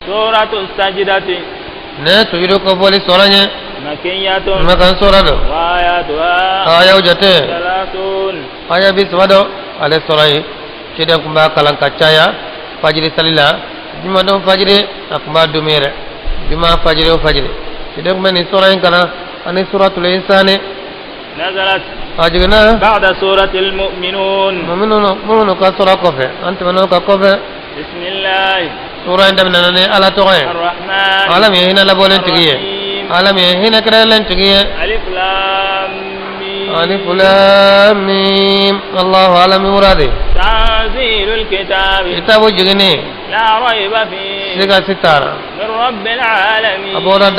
سورة السجدة ne tujudu ko foli soranye مكية makan sorado وآياتها aya ujate 30 aya biswado ale sorai ciden kumba kalan kacaya fajiri salila juma don fajiri akuma dumire juma fajiri o fajiri ciden kumba ni sorai kana ani suratul insani نزلت ajigna بعد سورة المؤمنون mu'minu ka sura kofe antmanu ka kofe بسم الله sura ndam nanane ala toy الرحمن alam yehina la bolen tigiye الرحيم alam yehina krelen tigiye ألف لام ميم alif lam mim allah alam muradi تنزيل الكتاب kitabu jigini لا ريب فيه siga sitara من رب العالمين abora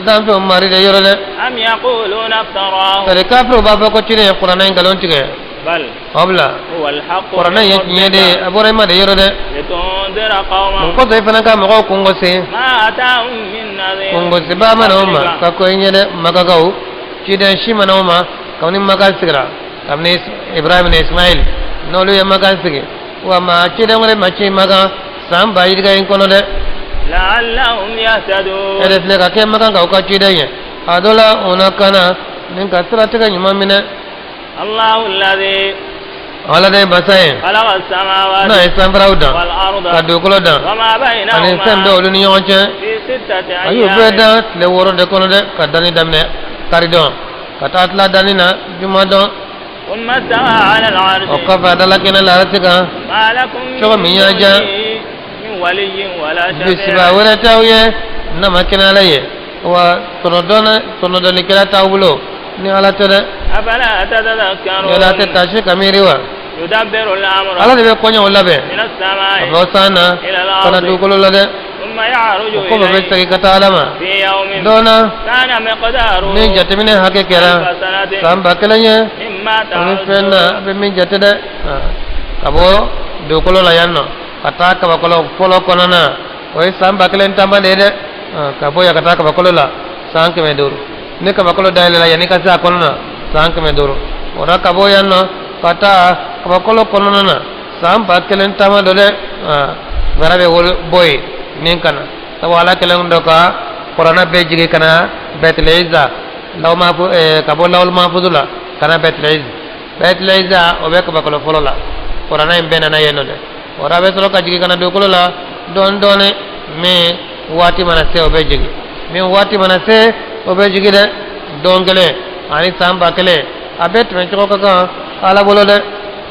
damfe mari de yorole أم يقولون افتراه tare kafru baba ko cire qur'ana ngalon tige بل abla هو الحق qur'ana من yekinye de ربك abora ma de yorode لتنذر mun قوما ko tay fana ka mo ko ngose ما أتاهم من نذير ngose ba manoma ka ko nyede magagaw cide shi manoma kawni magal sigra kamne ibrahim ne ismail nolu ya magal sige wa ma cide ngore ma ci maga sam bayir ga en kono de لعلهم يهتدون ere fle ka ke maga ka ka cide ye adola ona kana nin ka sira tiga nyuma mine الله الذي ala de basaye خلق السماوات na islam farauda والأرض ka dukulo da وما ani sem do بينهما olu ni yonche في 6 ayu أيام beda le woro de kono de ka dani damne kari don ka tatla dani na juma don ثم استوى على العرش o ka fa dala kena la tika ما لكم شو من يجا؟ من ولي ولا bisiba شفيع wala tawye na makina la ye wa tono don kila tawbulo ni ala tere أفلا تتذكرون yala te tashi kamiri wa يدبر الأمر ala de be konya wala be من السماء abo sana إلى kana الأرض dukulo la de ثم يعرج ko be إليه sagi kata alama في يوم dona كان مقداره ni jatemine hake kera ألف سنة samba kelanye مما ani fenna تعدون be min jate de kabo dukulo la yanno kata ka bakolo folo konana oy samba kelen tamba de de kabo ya kata ka bakolo la sanke me duru ne ka bakolo dai la yani ka sa konana sanke me duru ora kabo yanno kata ka bakolo konana na samba kelen tamba do de garabe wol boy nin kana tawala kelen do ka corona be jige kana betleza law ma fu kabo lawul mahfuzula kana betleza o be ka bakolo folo la corona imbe na yeno de ora be solo ka jigi kana do kolo la don done me wati mana se o be jigi me wati mana se o be jigi de dongele ani samba kele abet me choko ka ala bolo de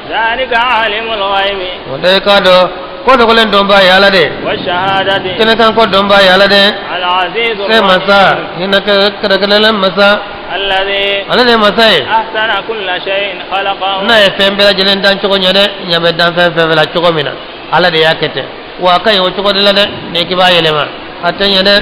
ذلك عالم الغيب o de ka do ko do kolen don ba yala de والشهادة kene kan ko don ba yala de العزيز se masa الرحيم hina ka kala masa الذي ala de masa e أحسن كل شيء خلقه na e fembe la jelen dan choko nyade nyabe dan fe la choko mina ala de yakete wa kai o choko de la de ne ki ba yele ma atanya de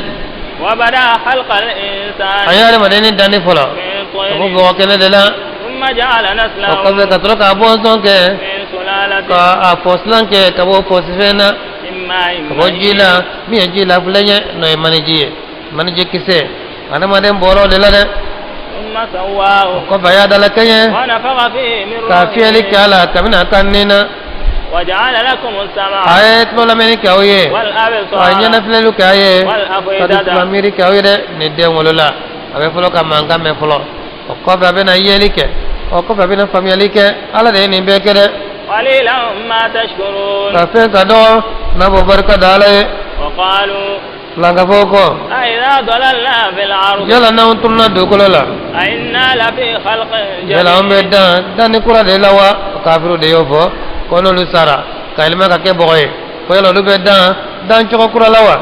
وبدأ خلق الإنسان ayale ma de ni dani folo من ko طين go kene de la ثم جعل o نسله ka be ka tro ka bon son ke من سلالة ka a poslan ke ka bo posfena من ماء ka bo jila mi jila fulanye no e manije kise ana ma den boro de la de ثم سواه ko ba ya dala kenye ونفخ فيه من ka fieli روحه kala kamina kannina وجعل لكم السمع ayet mola meni ka oye anya na والأبصار flelu ka ye والأفئدة kadu mamiri ka oye de ne de ngolola abe folo ka manga me folo o ko ba be na yeli ke o ko ba be na family ke ala de ni be ke de قليلا ما تشكرون ka fe ka do na bo barka dala ye وقالوا langa foko أئذا ضللنا في الأرض jala na untunna do kolola أئنا لفي خلق jala on be جديد dan ni kura de lawa kafiru de yofo kono lu sara ka ilma ka ke boye ko yelo lu be dan choko kura lawa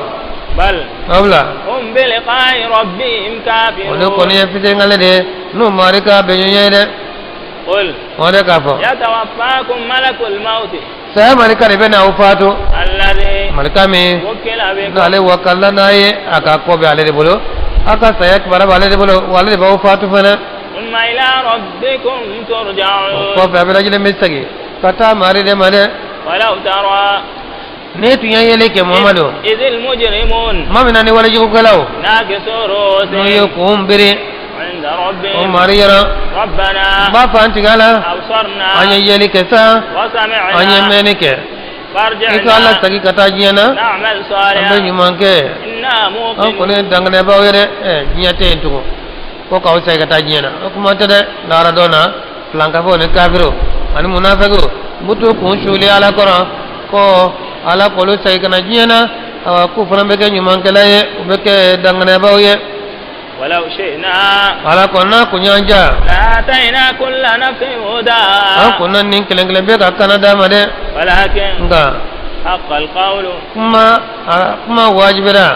بل abla هم بلقاء ربهم olu koni كافرون ye fite ngale de nu marika be nyoye de قل ode ka fo يتوفاكم ملك الموت sa marika de be na ufatu الذي marika mi وكل بكم dale wakalla na ye aka ko be ale de bolo aka sayak bara ale de bolo wale de ba ufatu fana ثم إلى ربكم ترجعون ko be be rajile misagi kata mari de male ولو ترى ne tunya yele ke muhammadu إذ المجرمون mamina ni wale jiku kalaw ناكسوا no رؤوسهم yo ko mbere عند o ربهم mari yara ربنا ba fanti gala أبصرنا anya yele ke sa anya وسمعنا meni ke ikala sagi kata jiana نعمل صالحا ambe nyumanke إنا an موقنون kone dangane bawere jiate entuko ko kaw sai kata jiana kuma tade lara dona flanka fo ne kafiro an munafiqu butu kun shuli ala qura ko ala polu sai kana jiana awa ku frambe ke nyumanke laye ubeke dangane bawye ولو شئنا ala konna kunyanja لآتينا كل نفس هدى an kunnan nin kelengele be ka kanada made ولكن nga حق القول kuma wajibira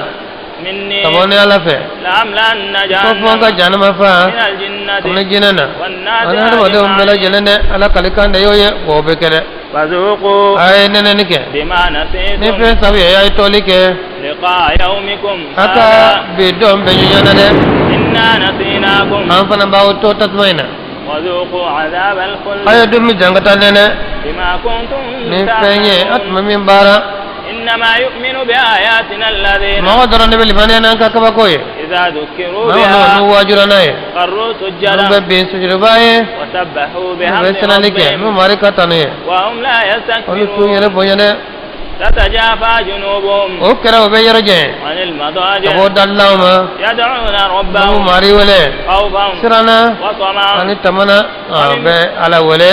مني kabone ala fe لأملأن ko fonga جهنم janama fa من الجنة kuma jinana والناس ana wado mela أجمعين jelene ala kalikande yoye go be kere فذوقوا ay nene nike بما ni نسيتم fe sabi ay tolike لقاء يومكم aka هذا be dom be nyana de إنا نسيناكم an fana bawo to tatmaina وذوقوا عذاب الخلد ay dum jangata nene بما كنتم ni fenye تعملون atma min bara إنما يؤمن بآياتنا الذين ma wadara ne be limane nan ka kaba koye إذا ذكروا ma بها no wajura naye خروا be سجدا be sujuru baye وسبحوا be بحمد senalike no ربهم mari katane وهم لا olu tunyere يستكبرون bonyane تتجافى جنوبهم o kera o be yaraje عن المضاجع kabo dallawma يدعون no ربهم mari wele خوفا sirana وطمعا ani tamana be ala wele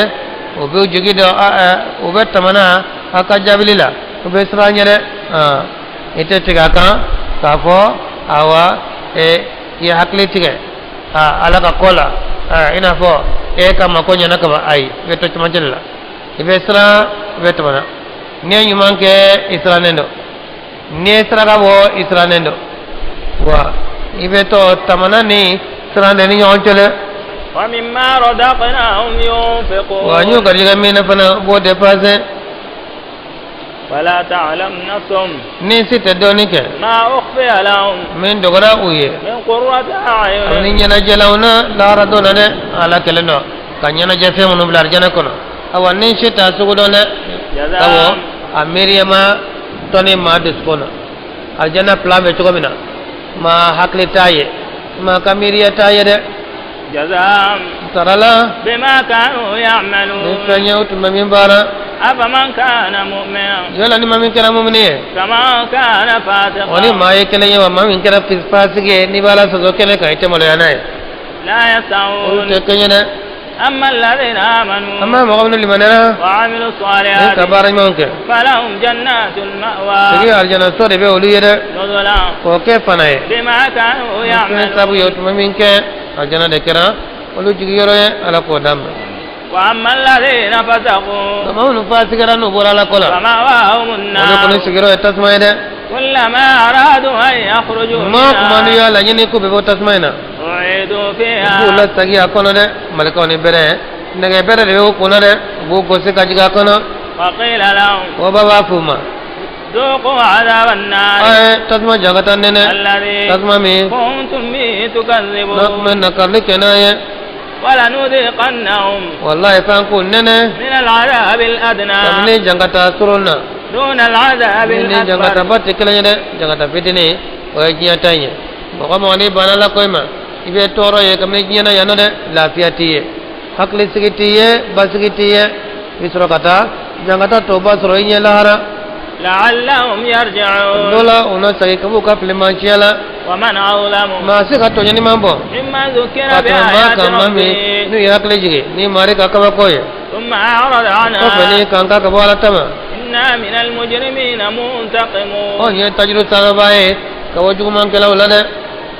o be jigido o be tamana aka jabilila o be siranyere ite tiga kan ka fo awa ya hakli tige ala ka kola ina fo ka makonya na kama ai be to tamajella ibe sira be tamana ne nyumanke isranendo ne sira ka bo isranendo wa ibe to tamana ni sirande ni nyonchele ومما رزقناهم ينفقون wa nyu gariga mina fana bo dépasser ولا تعلم نفس ni site donike ما أخفي لهم min dogora uye من قرة ani أعين nyana jelawna lara dona de ala keleno kanyana jefe munu blar jana kono awa ni sita sugu dona tawo جزاء ameriyama toni ma diskono aljana plan be chogomina ma hakli taye ma kamiriya taye de جزاء tarala بما كانوا ni يعملون fanyawt mamin bara أفمن كان مؤمنا yola ni mamin kera mumni كما كان oni فاسقا ma ye kele yewa mamin kera fasige ni bala so kele ka ite molo yana لا o يسعون te kenyana أما الذين آمنوا amma mo gomno limanera وعملوا ni الصالحات kabara nyonke فلهم جنات المأوى sigi aljana so de be olu yede نزلا ko ke fanaye بما كانوا sabu يعملون yot mamin ke aljana de kera olu jigi yoro ye ala ko dam وأما الذين فسقوا kama unu fasigara no bora la kola فمأواهم olu النار ko sigiro tasmaye de كلما أرادوا أن يخرجوا ma kuma ni منها ya la nyini ko be bo tasmaina أعيدوا فيها bula sagi akono de malika ni bere nege bere de ko na de bo ko se kajiga kono وقيل لهم o baba fuma ذوقوا عذاب النار ay tasma jagatan nene الذي tasma mi كنتم به nak تكذبون men nakarli kenaye ولنذيقنهم wallahi fan ko nene من العذاب الأدنى kamni jangata suruna دون العذاب ni jangata الأكبر batte kala de jangata fitini o jiya tanye mo ko ni bana la koyma ibe toro ye kamni jiya na yano de lafiya tiye hakli sigitiye basigitiye isro kata jangata toba soro inye lahara لعلهم يرجعون dola ona sagi kabu ka plema chiala ومن أظلم ma se ka to nyani mambo ممن ذكر ka to ma بآيات ka mami ربه nu ya kle jige ni mari ka ka koye ثم أعرض ko bani عنها kan ka bala tama إنا من المجرمين منتقمون o ye tajru sa bae ka waju man kala wala de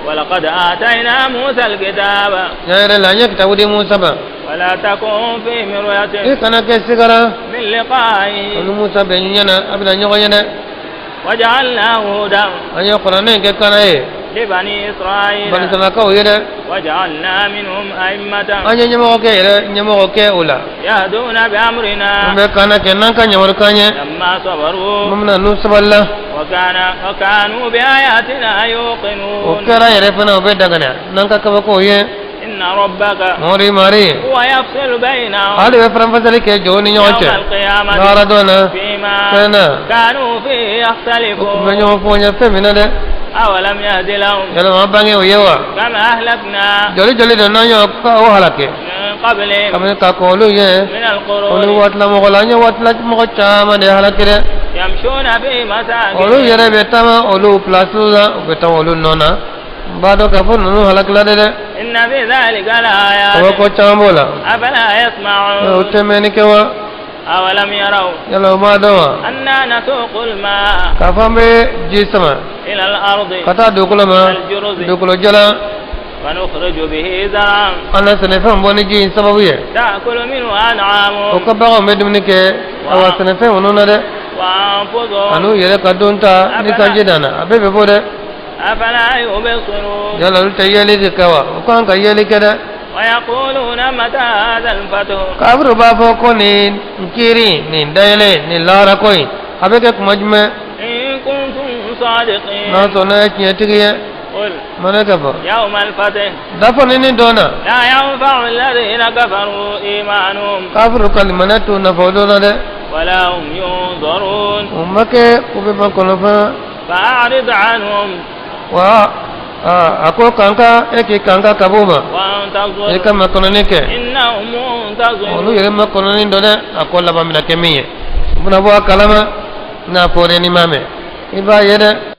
ولقد آتينا موسى الكتاب ya re la nya kitabu di musa ba ولا تكن في e مرية kana ke sigara من لقائه anu musa be nyana abina nyogo nyane وجعلناه هدى anya qur'ane ke kana e لبني إسرائيل bani sana ka o yede وجعلنا منهم أئمة anya nyamo ke re nyamo ke ula يهدون بأمرنا be kana ke nan ka nyamar kanye لما صبروا mumna nu saballa وكانوا بآياتنا o يوقنون kera yere fana be dagana nan ka ka ko ye إن ربك mori mari هو يفصل بينهم hali be fran fasali ke joni يوم nyoche القيامة nara dona فيما kana كانوا فيه be يختلفون nyo fonya femina de أولم يهد لهم yala ma bange o yewa كما أهلكنا joli joli de nanyo ka o halake من قبلهم كم كقولوا يه من قولوا القرون واتلا مغلانيا واتلا مغشام ده هلاكره يمشون في قولوا مساكنهم يره بيتما قولوا بلاسولا بيتما قولوا نونا بعدو كفر نو هلاكلا ده إن في ذلك لآيات وكو چامولا أفلا يسمعون وتمني كوا أولم يروا يلا ما دوا أنا نسوق الماء كفام جسما إلى الأرض كتا دوكلا ما الجرز دوكلا جلا ونخرج به زرعا أنا سنفهم بوني جين سببيه تأكل منه أنعامهم وكبا مدمنك أو سنفهم ونونا ده وأنفسهم أنو يلا كدونتا نكاجدانا أبي بفوده أفلا يبصرون يلا تيالي كوا وكان كيالي كده ويقولون متى هذا الفتح كابر بافو كونين كيري نين دايلي نين لارا كوين أبيك مجمع إن كنتم صادقين ناسو ناكي تيجي قل mana kafa يوم الفتح dafa nini dona لا ينفع الذين كفروا إيمانهم kafiru kalimanatu na fodona de ولا هم ينظرون ummake ube bankono fa فأعرض عنهم wa ako kanka eke kanka kabuma وانتظر eka makono nike إنهم منتظرون olu yere makono ni done akola bamina kemiye buna bo kalama na fore ni mame iba yede